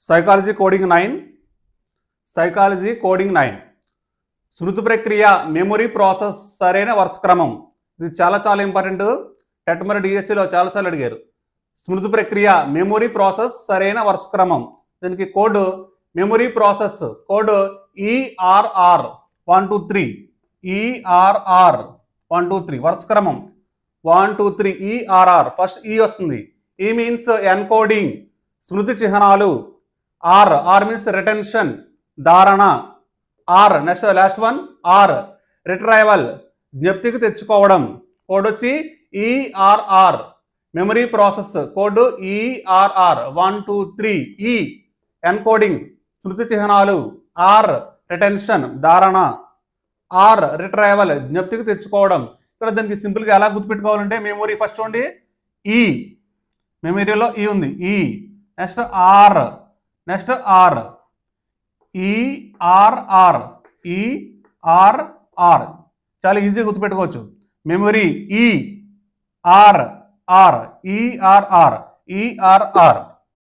Psychology coding 9. Psychology coding 9. స్మృతి ప్రక్రియ, memory process, సరైన వరుస క్రమం. ఇది చాలా ఇంపార్టెంట్. టెట్ మరియు డిఎస్సిలో చాలాసార్లు అడిగారు. స్మృతి ప్రక్రియ, మెమొరీ ప్రాసెస్, సరైన వరుస క్రమం. దీనికి code memory process, code ERR 1 2 3. ERR 1 2 3 వరుస క్రమం 1 2 3. ERR ఫస్ట్ ఈ వస్తుంది. ఈ మీన్స్ ఎన్కోడింగ్, స్మృతి చిహ్నాలు. R మీన్స్ రిటెన్షన్, ధారణ. R next last one R retrieval, జ్ఞప్తికి తెచ్చుకోవడం. కోడ్ వచ్చి ERR memory process, code ERR 1 2 3. E encoding, స్మృతి చిహ్నాలు. R రిటెన్షన్, ధారణ. R రిట్రైవల్, జ్ఞప్తికి తెచ్చుకోవడం. ఇక్కడ దానికి సింపుల్గా ఎలా గుర్తుపెట్టుకోవాలంటే మెమొరీ ఫస్ట్ చూడండి E, మెమరీలో E ఉంది. E next R, next R. ERR ERR చాలా ఈజీగా గుర్తుపెట్టుకోవచ్చు. Memory ERR ERR ERR